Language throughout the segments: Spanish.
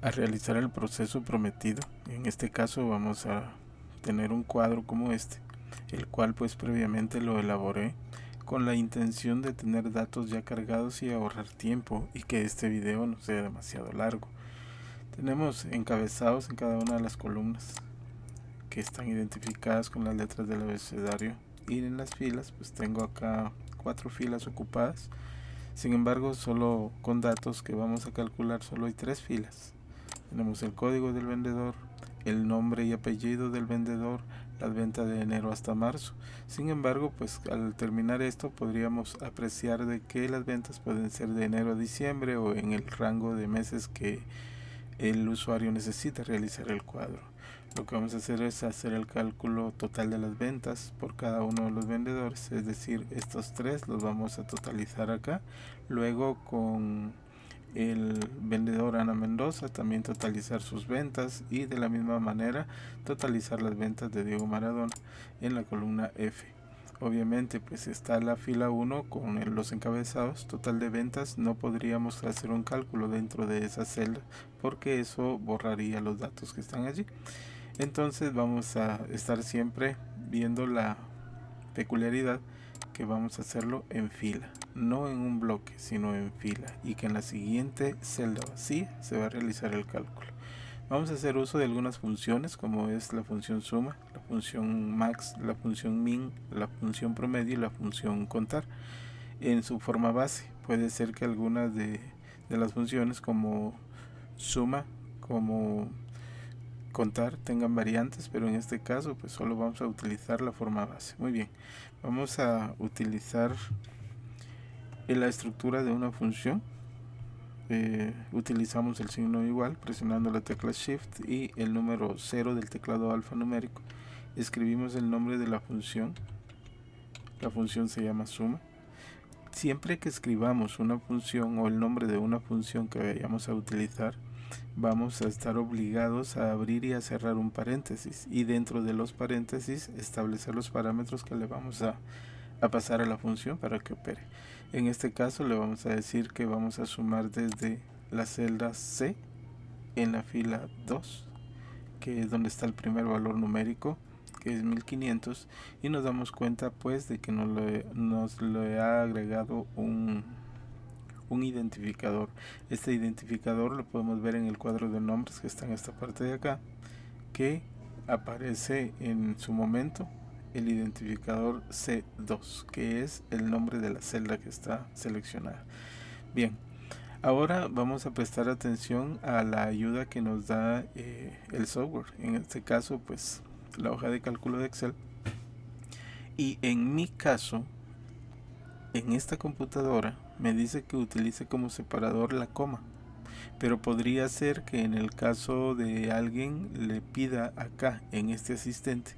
a realizar el proceso prometido. En este caso vamos a tener un cuadro como este, el cual pues previamente lo elaboré con la intención de tener datos ya cargados y ahorrar tiempo y que este video no sea demasiado largo. Tenemos encabezados en cada una de las columnas que están identificadas con las letras del abecedario, y en las filas pues tengo acá 4 filas ocupadas. Sin embargo, solo con datos que vamos a calcular solo hay 3 filas. Tenemos el código del vendedor, el nombre y apellido del vendedor, las ventas de enero hasta marzo. Sin embargo, pues al terminar esto podríamos apreciar de que las ventas pueden ser de enero a diciembre o en el rango de meses que el usuario necesita realizar el cuadro. Lo que vamos a hacer es hacer el cálculo total de las ventas por cada uno de los vendedores, es decir, estos 3 los vamos a totalizar acá. Luego con el vendedor Ana Mendoza también totalizar sus ventas, y de la misma manera totalizar las ventas de Diego Maradona en la columna F. Obviamente pues está la fila 1 con los encabezados, total de ventas. No podríamos hacer un cálculo dentro de esa celda porque eso borraría los datos que están allí. Entonces vamos a estar siempre viendo la peculiaridad que vamos a hacerlo en fila, no en un bloque, sino en fila, y que en la siguiente celda vacía se va a realizar el cálculo. Vamos a hacer uso de algunas funciones como es la función suma, la función max, la función min, la función promedio y la función contar en su forma base. Puede ser que algunas de las funciones como suma, como contar tengan variantes, pero en este caso pues solo vamos a utilizar la forma base. Muy bien, vamos a utilizar la estructura de una función. Utilizamos el signo igual presionando la tecla shift y el número 0 del teclado alfanumérico. Escribimos el nombre de la función se llama suma. Siempre que escribamos una función o el nombre de una función que vayamos a utilizar, vamos a estar obligados a abrir y a cerrar un paréntesis, y dentro de los paréntesis establecer los parámetros que le vamos a pasar a la función para que opere. En este caso le vamos a decir que vamos a sumar desde la celda C en la fila 2, que es donde está el primer valor numérico, que es 1500, y nos damos cuenta pues de que nos le ha agregado un identificador. Este identificador lo podemos ver en el cuadro de nombres que está en esta parte de acá, que aparece en su momento el identificador C2, que es el nombre de la celda que está seleccionada. Bien, ahora vamos a prestar atención a la ayuda que nos da el software, en este caso pues la hoja de cálculo de Excel. Y en mi caso, en esta computadora me dice que utilice como separador la coma, pero podría ser que en el caso de alguien le pida acá en este asistente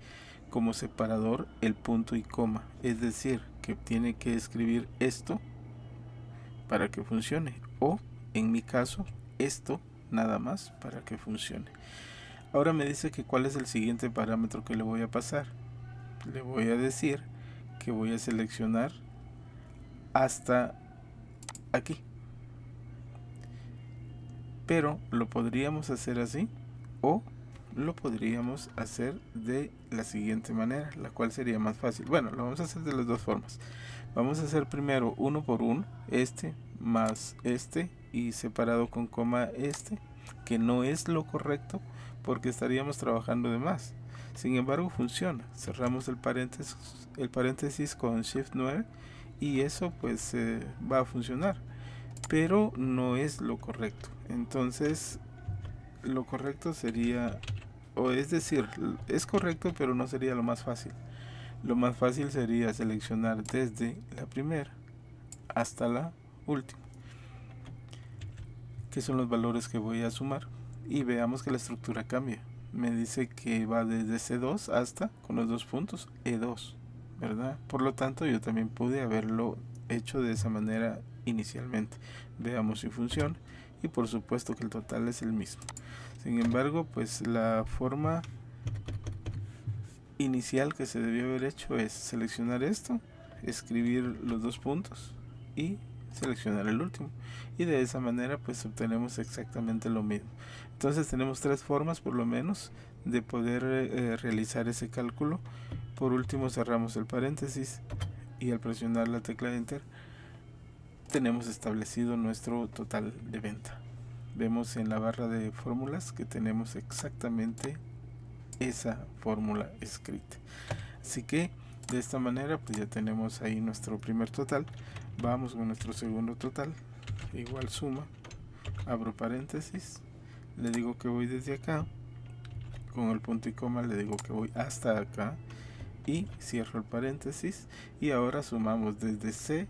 como separador el punto y coma, es decir, que tiene que escribir esto para que funcione, o en mi caso esto nada más para que funcione. Ahora me dice que cuál es el siguiente parámetro que le voy a pasar. Le voy a decir que voy a seleccionar hasta aquí, pero lo podríamos hacer así o lo podríamos hacer de la siguiente manera, la cual sería más fácil. Bueno, lo vamos a hacer de las dos formas. Vamos a hacer primero uno por uno, este más este y separado con coma este, que no es lo correcto porque estaríamos trabajando de más. Sin embargo, funciona. Cerramos el paréntesis con Shift 9 y eso pues va a funcionar, pero no es lo correcto. Entonces, lo correcto sería, o es decir, es correcto, pero no sería lo más fácil. Lo más fácil sería seleccionar desde la primera hasta la última, que son los valores que voy a sumar, y veamos que la estructura cambia. Me dice que va desde C2 hasta, con los dos puntos, E2, ¿verdad? Por lo tanto, yo también pude haberlo hecho de esa manera inicialmente. Veamos si funciona, y por supuesto que el total es el mismo. Sin embargo, pues la forma inicial que se debió haber hecho es seleccionar esto, escribir los dos puntos y seleccionar el último, y de esa manera pues obtenemos exactamente lo mismo. Entonces tenemos tres formas por lo menos de poder realizar ese cálculo. Por último cerramos el paréntesis y al presionar la tecla Enter tenemos establecido nuestro total de venta. Vemos en la barra de fórmulas que tenemos exactamente esa fórmula escrita. Así que de esta manera pues ya tenemos ahí nuestro primer total. Vamos con nuestro segundo total, igual suma, abro paréntesis, le digo que voy desde acá, con el punto y coma le digo que voy hasta acá y cierro el paréntesis, y ahora sumamos desde C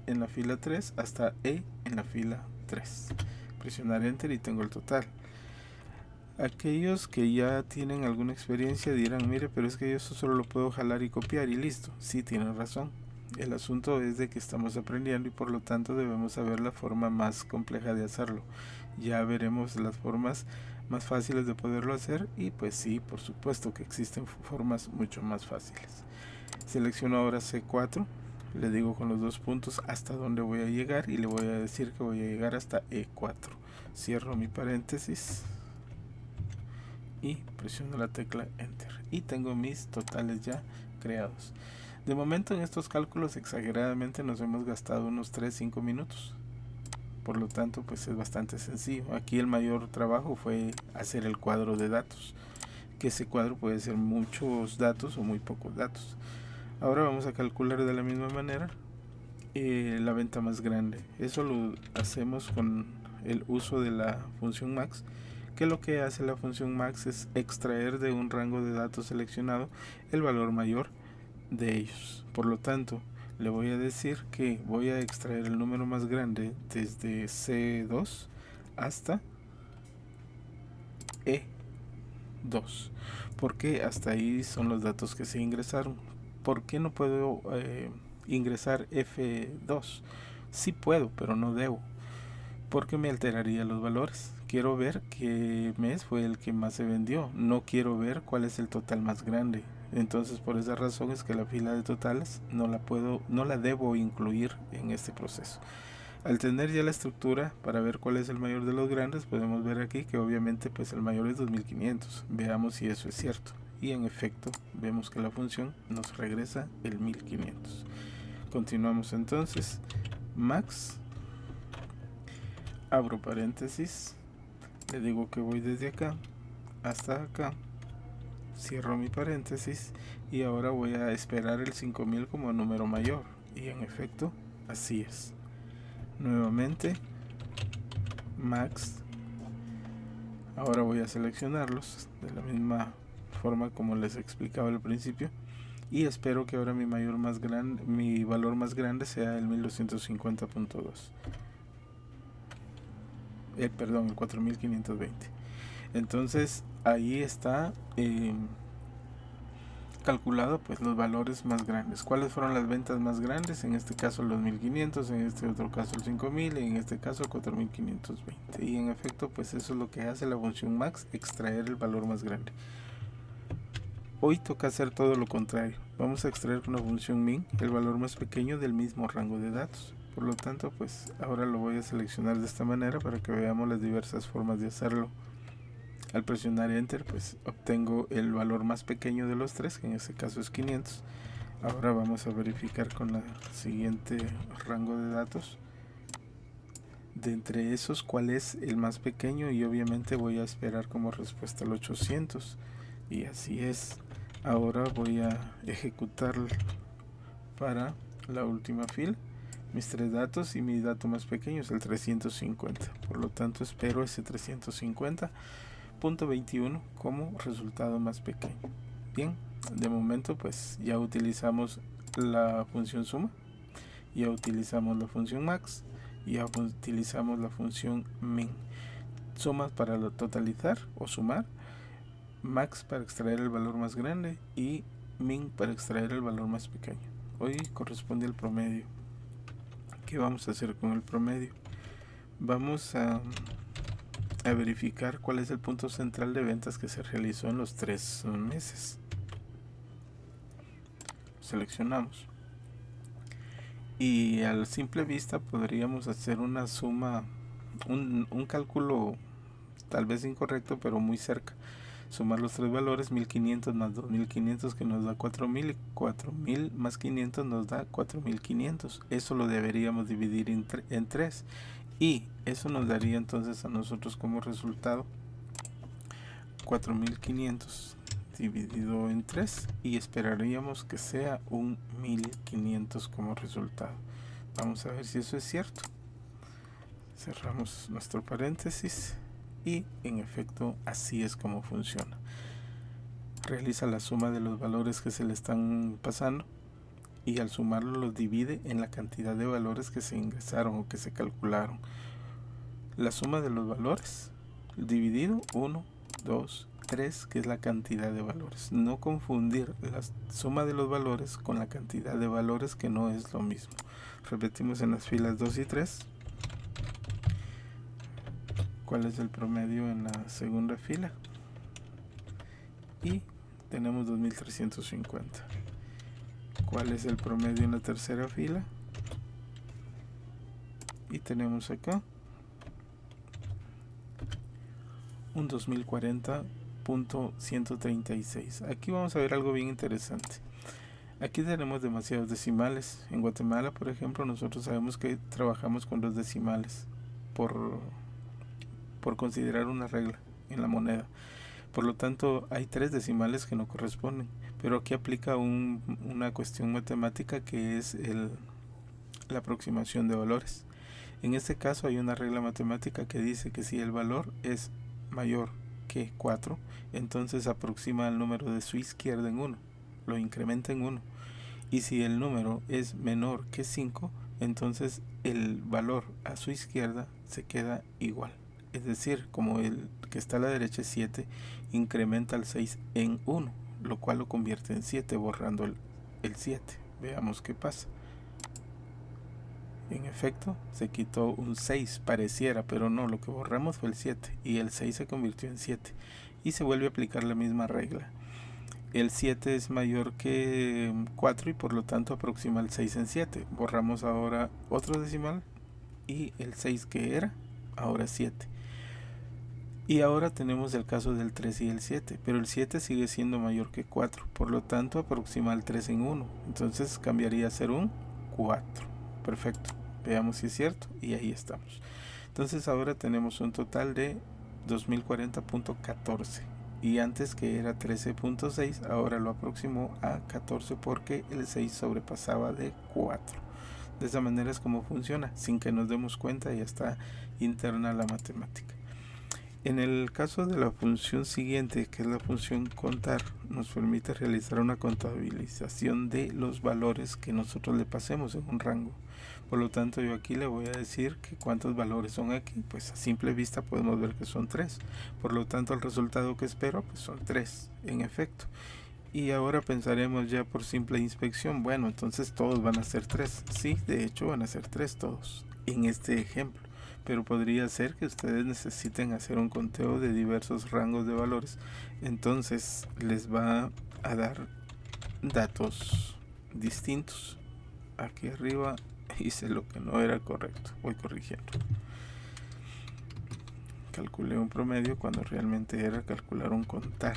en la fila 3 hasta E en la fila 3. Presionar Enter y tengo el total. Aquellos que ya tienen alguna experiencia dirán, mire, pero es que yo eso solo lo puedo jalar y copiar y listo. Sí, tienen razón. El asunto es de que estamos aprendiendo y por lo tanto debemos saber la forma más compleja de hacerlo. Ya veremos las formas más fáciles de poderlo hacer y pues sí, por supuesto que existen formas mucho más fáciles. Selecciono ahora C4, le digo con los dos puntos hasta dónde voy a llegar y le voy a decir que voy a llegar hasta E4. Cierro mi paréntesis y presiono la tecla Enter y tengo mis totales ya creados. De momento en estos cálculos exageradamente nos hemos gastado unos 3-5 minutos. Por lo tanto pues es bastante sencillo. Aquí el mayor trabajo fue hacer el cuadro de datos, que ese cuadro puede ser muchos datos o muy pocos datos. Ahora vamos a calcular de la misma manera la venta más grande. Eso lo hacemos con el uso de la función max, que lo que hace la función max es extraer de un rango de datos seleccionado el valor mayor de ellos. Por lo tanto, le voy a decir que voy a extraer el número más grande desde C2 hasta E2, porque hasta ahí son los datos que se ingresaron. ¿Por qué no puedo ingresar F2? Sí puedo, pero no debo, porque me alteraría los valores. Quiero ver qué mes fue el que más se vendió, no quiero ver cuál es el total más grande. Entonces por esa razón es que la fila de totales no la debo incluir en este proceso. Al tener ya la estructura para ver cuál es el mayor de los grandes, podemos ver aquí que obviamente pues el mayor es 2500. Veamos si eso es cierto. Y en efecto vemos que la función nos regresa el 1500. Continuamos entonces. Max, abro paréntesis, le digo que voy desde acá hasta acá, cierro mi paréntesis y ahora voy a esperar el 5000 como número mayor, y en efecto así es. Nuevamente max, ahora voy a seleccionarlos de la misma forma como les explicaba al principio y espero que ahora mi valor más grande sea el 1250.2. Perdón, el 4520. Entonces ahí está calculado pues los valores más grandes. ¿Cuáles fueron las ventas más grandes? En este caso los 1500, en este otro caso el 5000 y en este caso 4520. Y en efecto pues eso es lo que hace la función max, extraer el valor más grande. Hoy toca hacer todo lo contrario. Vamos a extraer con la función min el valor más pequeño del mismo rango de datos. Por lo tanto pues ahora lo voy a seleccionar de esta manera para que veamos las diversas formas de hacerlo. Al presionar Enter pues obtengo el valor más pequeño de los tres, que en este caso es 500. Ahora vamos a verificar con la siguiente rango de datos, de entre esos cuál es el más pequeño, y obviamente voy a esperar como respuesta el 800, y así es. Ahora voy a ejecutar para la última fila mis tres datos y mi dato más pequeño es el 350. Por lo tanto espero ese 350.21 como resultado más pequeño. Bien, de momento pues ya utilizamos la función suma, ya utilizamos la función max, ya utilizamos la función min. Suma para totalizar o sumar, max para extraer el valor más grande y min para extraer el valor más pequeño. Hoy corresponde al promedio. ¿Qué vamos a hacer con el promedio? Vamos a verificar cuál es el punto central de ventas que se realizó en los 3 meses. Seleccionamos. y a simple vista podríamos hacer una suma, un cálculo tal vez incorrecto pero muy cerca. Sumar los tres valores, 1500 más 2500 que nos da 4000 y 4000 más 500 nos da 4500. Eso lo deberíamos dividir en 3 y eso nos daría entonces a nosotros como resultado 4500 dividido en 3 y esperaríamos que sea un 1500 como resultado. Vamos a ver si eso es cierto. Cerramos nuestro paréntesis y en efecto así es como funciona. Realiza la suma de los valores que se le están pasando y al sumarlo los divide en la cantidad de valores que se ingresaron o que se calcularon. La suma de los valores dividido 1, 2, 3, que es la cantidad de valores. No confundir la suma de los valores con la cantidad de valores, que no es lo mismo. Repetimos en las filas 2 y 3. ¿Cuál es el promedio en la segunda fila? Y tenemos 2350. ¿Cuál es el promedio en la tercera fila? Y tenemos acá un 2040.136. Aquí vamos a ver algo bien interesante. Aquí tenemos demasiados decimales. En Guatemala, por ejemplo, nosotros sabemos que trabajamos con los decimales por considerar una regla en la moneda. Por lo tanto, hay 3 decimales que no corresponden. Pero aquí aplica una cuestión matemática que es la aproximación de valores. En este caso hay una regla matemática que dice que si el valor es mayor que 4, entonces aproxima el número de su izquierda en 1, lo incrementa en 1. Y si el número es menor que 5, entonces el valor a su izquierda se queda igual. Es decir, como el que está a la derecha es 7, incrementa el 6 en 1, lo cual lo convierte en 7, borrando el 7. Veamos qué pasa. En efecto, se quitó un 6, pareciera, pero no, lo que borramos fue el 7 y el 6 se convirtió en 7 y se vuelve a aplicar la misma regla. El 7 es mayor que 4 y por lo tanto aproxima el 6 en 7. Borramos ahora otro decimal y el 6 que era, ahora 7. Y ahora tenemos el caso del 3 y el 7, pero el 7 sigue siendo mayor que 4, por lo tanto aproxima el 3 en 1. Entonces cambiaría a ser un 4. Perfecto, veamos si es cierto y ahí estamos. Entonces ahora tenemos un total de 2040.14 y antes que era 13.6 ahora lo aproximó a 14 porque el 6 sobrepasaba de 4. De esa manera es como funciona, sin que nos demos cuenta, ya está interna la matemática. En el caso de la función siguiente, que es la función contar, nos permite realizar una contabilización de los valores que nosotros le pasemos en un rango. Por lo tanto, yo aquí le voy a decir que cuántos valores son aquí. Pues a simple vista podemos ver que son 3. Por lo tanto, el resultado que espero pues son 3, en efecto. Y ahora pensaremos ya por simple inspección, bueno, entonces todos van a ser 3. Sí, de hecho van a ser 3 todos, en este ejemplo. Pero podría ser que ustedes necesiten hacer un conteo de diversos rangos de valores. Entonces les va a dar datos distintos. Aquí arriba hice lo que no era correcto. Voy corrigiendo. Calculé un promedio cuando realmente era calcular un contar.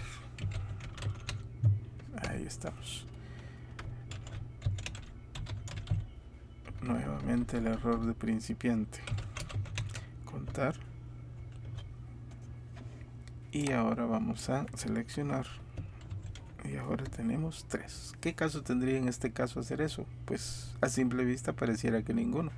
Ahí estamos. Nuevamente el error de principiante. Contar. Y ahora vamos a seleccionar. Y ahora tenemos 3. ¿Qué caso tendría en este caso hacer eso? Pues a simple vista pareciera que ninguno,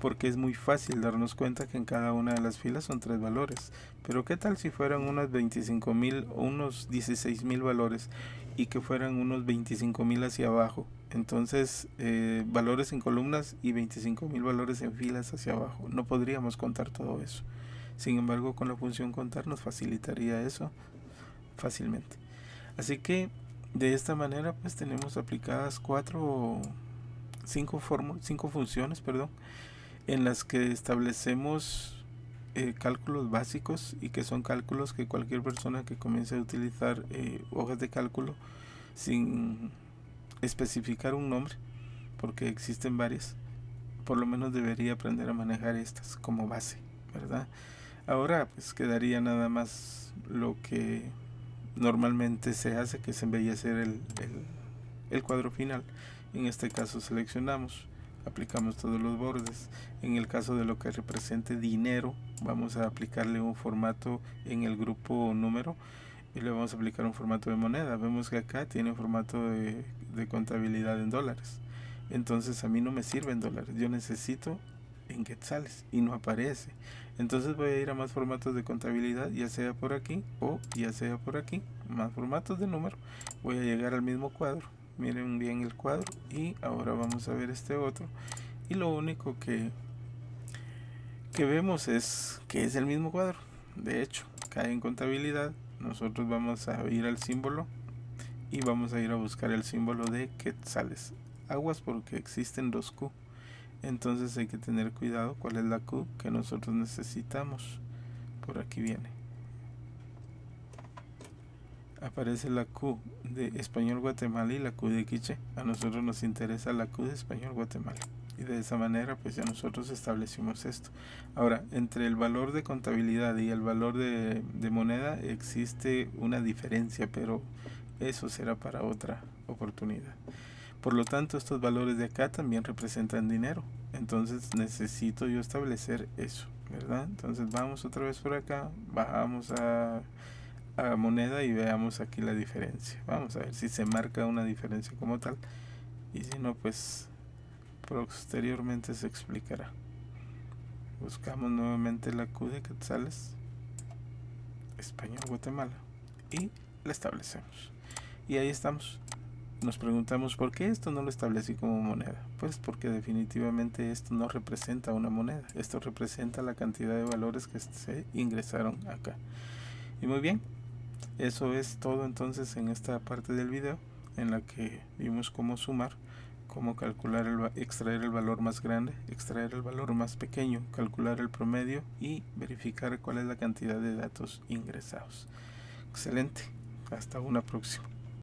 porque es muy fácil darnos cuenta que en cada una de las filas son 3 valores. Pero ¿qué tal si fueran unos 25.000 o unos 16.000 valores y que fueran unos 25.000 hacia abajo? Entonces valores en columnas y 25.000 valores en filas hacia abajo. No podríamos contar todo eso. Sin embargo, con la función contar nos facilitaría eso fácilmente. Así que de esta manera pues tenemos aplicadas 5 funciones, en las que establecemos cálculos básicos y que son cálculos que cualquier persona que comience a utilizar hojas de cálculo sin especificar un nombre, porque existen varias, por lo menos debería aprender a manejar estas como base, ¿verdad? Ahora pues quedaría nada más lo que normalmente se hace, que es embellecer el cuadro final. En este caso seleccionamos, aplicamos todos los bordes. En el caso de lo que represente dinero, vamos a aplicarle un formato en el grupo número y le vamos a aplicar un formato de moneda. Vemos que acá tiene un formato de contabilidad en dólares. Entonces a mí no me sirve en dólares, yo necesito en quetzales y no aparece. Entonces voy a ir a más formatos de contabilidad, ya sea por aquí o ya sea por aquí, más formatos de número. Voy a llegar al mismo cuadro, miren bien el cuadro, y ahora vamos a ver este otro. Y lo único que vemos es que es el mismo cuadro. De hecho, cae en contabilidad, nosotros vamos a ir al símbolo y vamos a ir a buscar el símbolo de quetzales. Aguas porque existen dos Q. Entonces hay que tener cuidado cuál es la Q que nosotros necesitamos. Por aquí viene. Aparece la Q de Español Guatemala y la Q de Quiché. A nosotros nos interesa la Q de Español Guatemala. Y de esa manera pues ya nosotros establecimos esto. Ahora, entre el valor de contabilidad y el valor de moneda existe una diferencia, pero eso será para otra oportunidad. Por lo tanto, estos valores de acá también representan dinero. Entonces necesito yo establecer eso, ¿verdad? Entonces vamos otra vez por acá, bajamos a moneda y veamos aquí la diferencia. Vamos a ver si se marca una diferencia como tal. Y si no, pues posteriormente se explicará. Buscamos nuevamente la Q de quetzales, Español Guatemala, y la establecemos. Y ahí estamos. Nos preguntamos por qué esto no lo establecí como moneda. Pues porque definitivamente esto no representa una moneda. Esto representa la cantidad de valores que se ingresaron acá. Y muy bien, eso es todo entonces en esta parte del video, en la que vimos cómo sumar, cómo calcular extraer el valor más grande, extraer el valor más pequeño, calcular el promedio y verificar cuál es la cantidad de datos ingresados. Excelente, hasta una próxima.